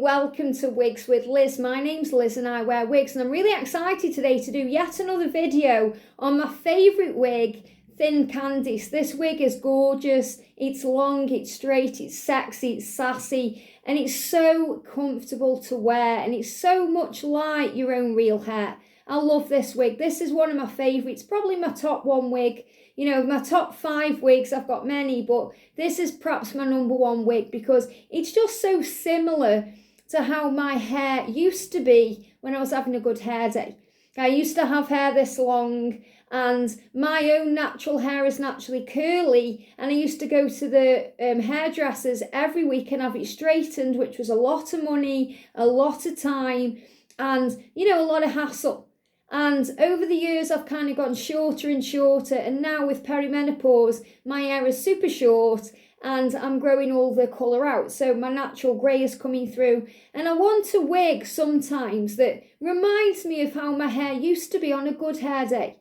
and welcome to Wigs with Liz. My name's Liz and I wear wigs, and I'm really excited today to do yet another video on my favourite wig, Thin Candice. This wig is gorgeous, it's long, it's straight, it's sexy, it's sassy, and it's so comfortable to wear, and it's so much like your own real hair. I love this wig. This is one of my favourites, probably my top one wig. You know, my top 5 wigs, I've got many, but this is perhaps my number 1 wig because it's just so similar to how my hair used to be when I was having a good hair day. I used to have hair this long, and my own natural hair is naturally curly, and I used to go to the hairdressers every week and have it straightened, which was a lot of money, a lot of time, and, you know, a lot of hassle. And over the years, I've kind of gotten shorter and shorter. And now with perimenopause, my hair is super short and I'm growing all the colour out. So my natural grey is coming through. And I want a wig sometimes that reminds me of how my hair used to be on a good hair day.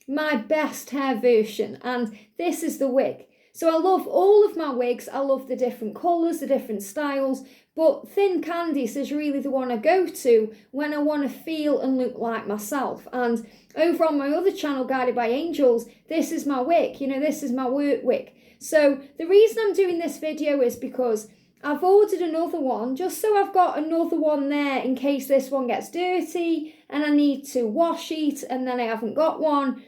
My best hair version. And this is the wig. So I love all of my wigs. I love the different colours, the different styles. But Thin Candice is really the one I go to when I want to feel and look like myself. And over on my other channel, Guided by Angels, this is my wig. You know, this is my work wig. So the reason I'm doing this video is because I've ordered another one, just so I've got another one there in case this one gets dirty and I need to wash it and then I haven't got one.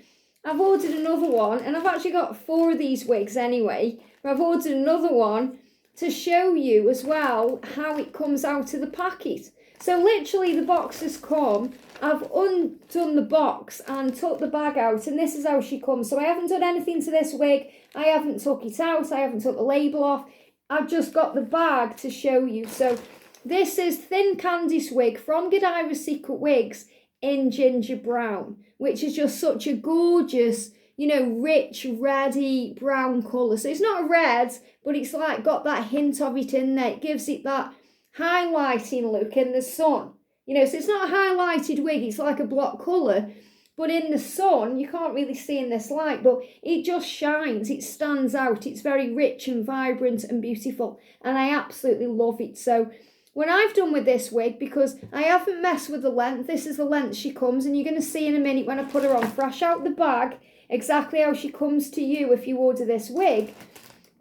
I've ordered another one, and I've actually got 4 of these wigs anyway. I've ordered another one to show you as well how it comes out of the packet. So literally the box has come, I've undone the box and took the bag out, and this is how she comes. So I haven't done anything to this wig, I haven't took it out, I haven't took the label off, I've just got the bag to show you. So this is Thin Candice Wig from Godivas Secret Wigs in ginger brown, which is just such a gorgeous, you know, rich, reddy brown colour. So it's not a red, but it's like got that hint of it in there. It gives it that highlighting look in the sun. You know, so it's not a highlighted wig, it's like a block colour. But in the sun, you can't really see in this light, but it just shines, it stands out. It's very rich and vibrant and beautiful. And I absolutely love it. So when I've done with this wig, because I haven't messed with the length, this is the length she comes, and you're going to see in a minute when I put her on fresh out the bag exactly how she comes to you if you order this wig.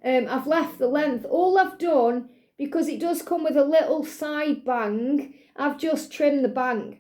I've left the length. All I've done, because it does come with a little side bang, I've just trimmed the bang,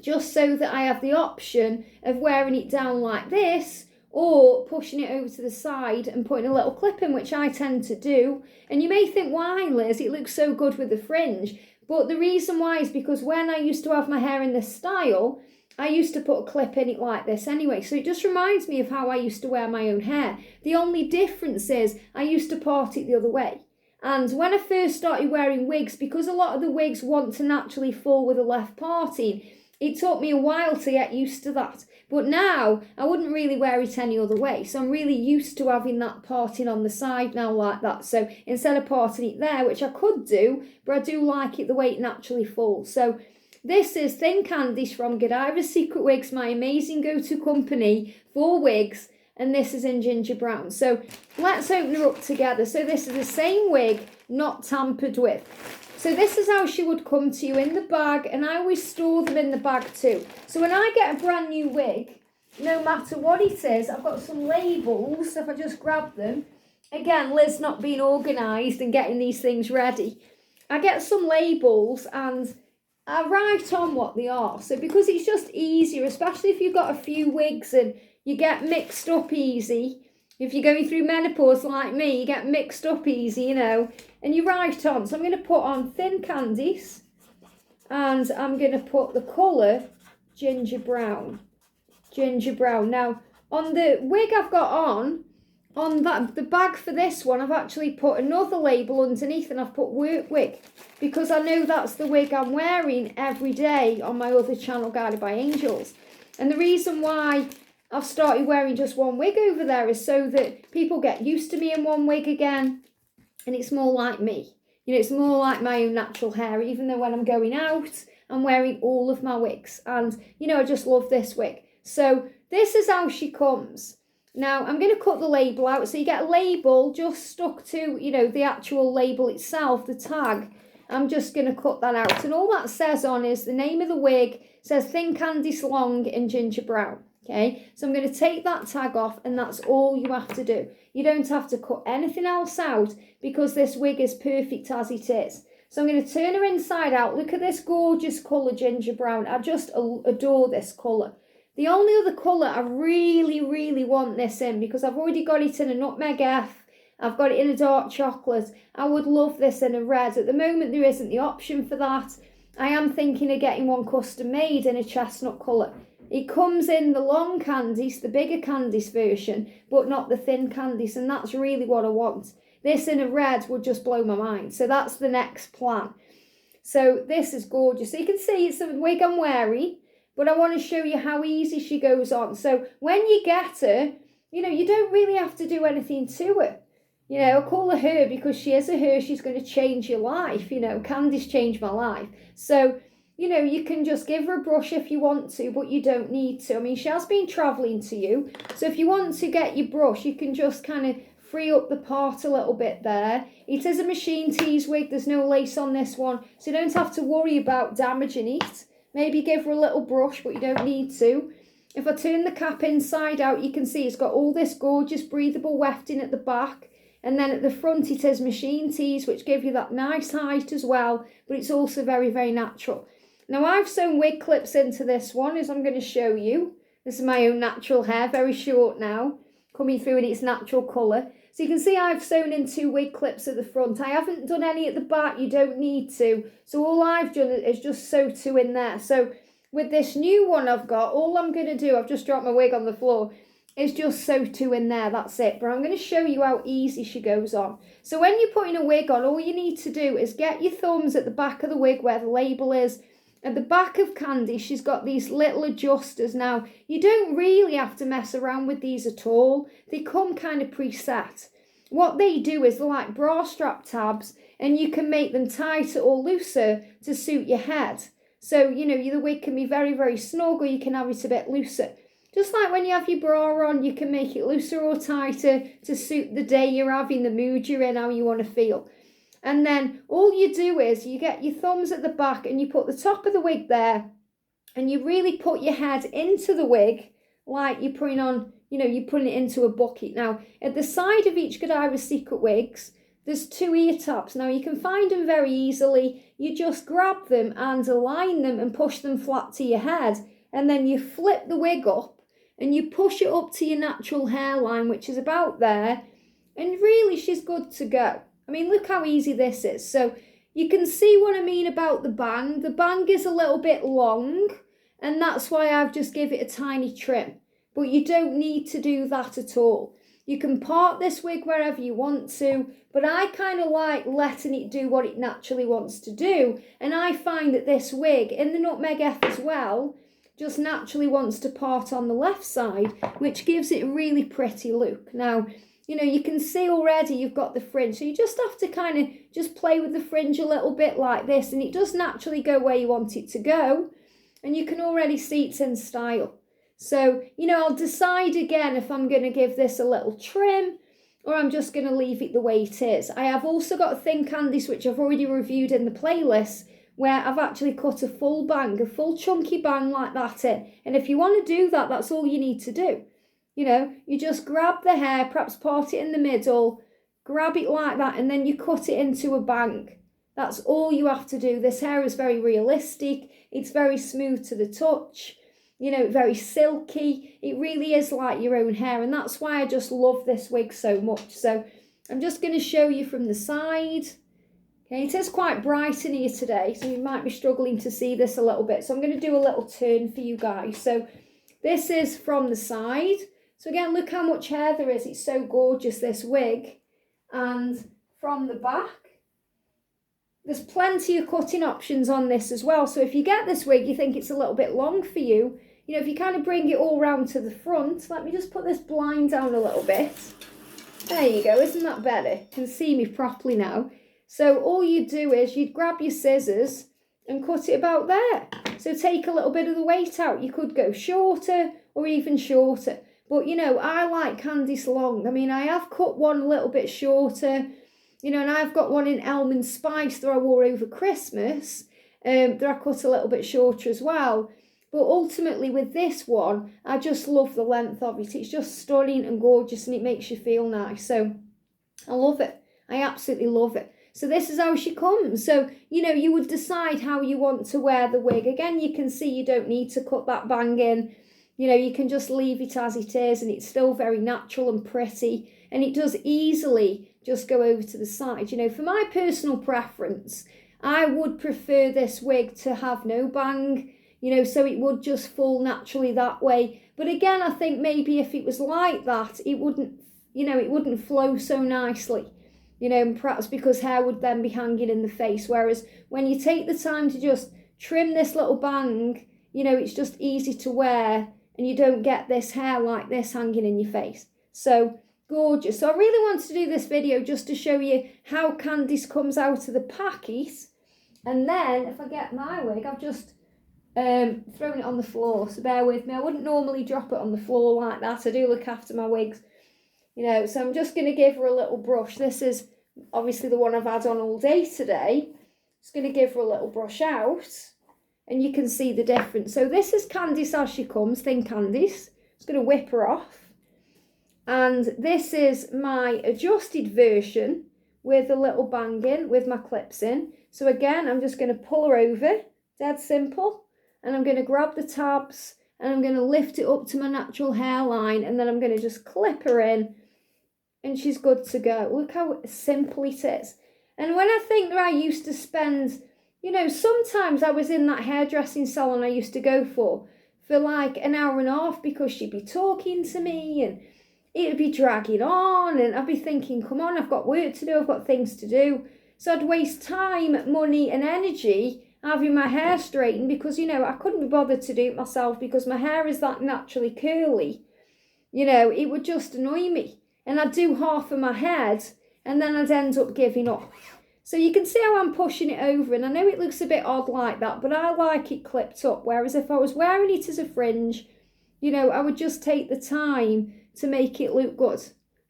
just so that I have the option of wearing it down like this, or pushing it over to the side and putting a little clip in, which I tend to do. And you may think, why, Liz? It looks so good with the fringe. But the reason why is because when I used to have my hair in this style, I used to put a clip in it like this anyway. So it just reminds me of how I used to wear my own hair. The only difference is I used to part it the other way. And when I first started wearing wigs, because a lot of the wigs want to naturally fall with the left parting, it took me a while to get used to that. But now, I wouldn't really wear it any other way. So I'm really used to having that parting on the side now like that. So instead of parting it there, which I could do, but I do like it the way it naturally falls. So this is Thin Candice from Godivas Secret Wigs, my amazing go-to company for wigs. And this is in ginger brown. So let's open her up together. So this is the same wig, not tampered with. So this is how she would come to you in the bag, and I always store them in the bag too. So when I get a brand new wig, no matter what it is, I've got some labels, so if I just grab them, again, Liz not being organised and getting these things ready, I get some labels and I write on what they are. So because it's just easier, especially if you've got a few wigs and you get mixed up easy. If you're going through menopause like me, you get mixed up easy, you know, and you write on. So I'm going to put on Thin Candice, and I'm going to put the colour ginger brown. Ginger brown. Now, on the wig I've got on that the bag for this one, I've actually put another label underneath, and I've put work wig, because I know that's the wig I'm wearing every day on my other channel, Guided by Angels. And the reason why I've started wearing just one wig over there is so that people get used to me in one wig again, and it's more like me. You know, it's more like my own natural hair, even though when I'm going out, I'm wearing all of my wigs. And, you know, I just love this wig. So this is how she comes. Now, I'm going to cut the label out. So you get a label just stuck to, you know, the actual label itself, the tag. I'm just going to cut that out. And all that says on is the name of the wig, says Thin Candice Long in ginger brown. Okay, so I'm going to take that tag off, and that's all you have to do. You don't have to cut anything else out because this wig is perfect as it is. So I'm going to turn her inside out. Look at this gorgeous colour, ginger brown. I just adore this colour. The only other colour I really, really want this in, because I've already got it in a nutmeg F, I've got it in a dark chocolate. I would love this in a red. At the moment, there isn't the option for that. I am thinking of getting one custom made in a chestnut colour. It comes in the long Candice, the bigger Candice version, but not the thin Candice, and that's really what I want. This in a red would just blow my mind. So that's the next plan. So this is gorgeous. So you can see it's the wig I'm wearing, but I want to show you how easy she goes on. So when you get her, you know, you don't really have to do anything to her. You know, I call her her because she is a her. She's going to change your life. You know, Candice changed my life. So, you know, you can just give her a brush if you want to, but you don't need to. I mean, she has been travelling to you. So if you want to get your brush, you can just kind of free up the part a little bit there. It is a machine tease wig. There's no lace on this one. So you don't have to worry about damaging it. Maybe give her a little brush, but you don't need to. If I turn the cap inside out, you can see it's got all this gorgeous breathable wefting at the back. And then at the front it is machine tees, which give you that nice height as well, but it's also very, very natural. Now I've sewn wig clips into this one, as I'm going to show you. This is my own natural hair, very short now, coming through in its natural colour. So you can see I've sewn in 2 wig clips at the front. I haven't done any at the back, you don't need to. So all I've done is just sew 2 in there. So with this new one I've got, all I'm going to do, I've just dropped my wig on the floor, is just sew 2 in there, that's it. But I'm going to show you how easy she goes on. So when you're putting a wig on, all you need to do is get your thumbs at the back of the wig where the label is. At the back of Candice, she's got these little adjusters. Now, you don't really have to mess around with these at all. They come kind of preset. What they do is they're like bra strap tabs, and you can make them tighter or looser to suit your head. So, you know, the wig can be very, very snug, or you can have it a bit looser. Just like when you have your bra on, you can make it looser or tighter to suit the day you're having, the mood you're in, how you want to feel. And then all you do is you get your thumbs at the back and you put the top of the wig there, and you really put your head into the wig like you're putting on, you know, you're putting it into a bucket. Now, at the side of each Godivas Secret Wigs, there's 2 ear tabs. Now, you can find them very easily. You just grab them and align them and push them flat to your head. And then you flip the wig up and you push it up to your natural hairline, which is about there. And really, she's good to go. I mean, look how easy this is. So you can see what I mean about the bang. The bang is a little bit long, and that's why I've just give it a tiny trim. But you don't need to do that at all. You can part this wig wherever you want to, but I kind of like letting it do what it naturally wants to do. And I find that this wig, in the nutmeg F as well, just naturally wants to part on the left side, which gives it a really pretty look. Now, you know, you can see already you've got the fringe, so you just have to kind of just play with the fringe a little bit like this, and it does naturally go where you want it to go, and you can already see it's in style. So, you know, I'll decide again if I'm going to give this a little trim or I'm just going to leave it the way it is. I have also got a Thin Candice, which I've already reviewed in the playlist, where I've actually cut a full bang, a full chunky bang like that in. And if you want to do that, that's all you need to do. You know, you just grab the hair, perhaps part it in the middle, grab it like that, and then you cut it into a bang. That's all you have to do. This hair is very realistic. It's very smooth to the touch. You know, very silky. It really is like your own hair, and that's why I just love this wig so much. So I'm just going to show you from the side. Okay, it is quite bright in here today, so you might be struggling to see this a little bit. So I'm going to do a little turn for you guys. So this is from the side. So again, look how much hair there is. It's so gorgeous, this wig. And from the back, there's plenty of cutting options on this as well. So if you get this wig, you think it's a little bit long for you, you know, if you kind of bring it all round to the front, let me just put this blind down a little bit. There you go, isn't that better? You can see me properly now. So all you do is you'd grab your scissors and cut it about there. So take a little bit of the weight out. You could go shorter or even shorter. But, you know, I like Candice long. I mean, I have cut one a little bit shorter. You know, and I've got one in almond spice that I wore over Christmas, that I cut a little bit shorter as well. But ultimately with this one, I just love the length of it. It's just stunning and gorgeous, and it makes you feel nice. So I love it. I absolutely love it. So this is how she comes. So, you know, you would decide how you want to wear the wig. Again, you can see you don't need to cut that bang in. You know, you can just leave it as it is, and it's still very natural and pretty. And it does easily just go over to the side. You know, for my personal preference, I would prefer this wig to have no bang, you know, so it would just fall naturally that way. But again, I think maybe if it was like that, it wouldn't, you know, it wouldn't flow so nicely. You know, and perhaps because hair would then be hanging in the face. Whereas when you take the time to just trim this little bang, you know, it's just easy to wear, and you don't get this hair like this hanging in your face. So gorgeous. So I really wanted to do this video just to show you how Candice comes out of the packet. And then if I get my wig, I've just thrown it on the floor, so bear with me. I wouldn't normally drop it on the floor like that. I do look after my wigs, you know, so I'm just going to give her a little brush. This is obviously the one I've had on all day today. Just going to give her a little brush out, and you can see the difference. So this is Candice as she comes, Thin Candice. Just going to whip her off. And this is my adjusted version with a little bang in, with my clips in. So again, I'm just going to pull her over, dead simple. And I'm going to grab the tabs, and I'm going to lift it up to my natural hairline, and then I'm going to just clip her in, and she's good to go. Look how simple it is. And when I think that I used to spend, you know, sometimes I was in that hairdressing salon I used to go for like an hour and a half, because she'd be talking to me and it would be dragging on, and I'd be thinking, come on, I've got work to do, I've got things to do. So I'd waste time, money and energy having my hair straightened, because, you know, I couldn't be bothered to do it myself because my hair is that naturally curly. You know, it would just annoy me. And I'd do half of my head, and then I'd end up giving up. So you can see how I'm pushing it over, and I know it looks a bit odd like that, but I like it clipped up. Whereas if I was wearing it as a fringe, you know, I would just take the time to make it look good,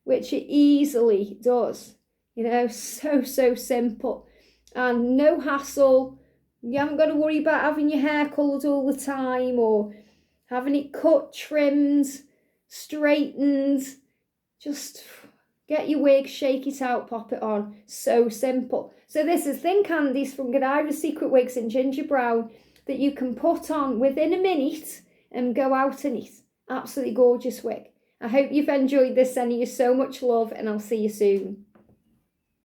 which it easily does. You know, so simple and no hassle. You haven't got to worry about having your hair coloured all the time, or having it cut, trimmed, straightened. Just get your wig, shake it out, pop it on. So simple. So this is Thin Candice from Godivas Secret Wigs in Ginger Brown, that you can put on within a minute and go out in it. Absolutely gorgeous wig. I hope you've enjoyed this, sending you so much love, and I'll see you soon.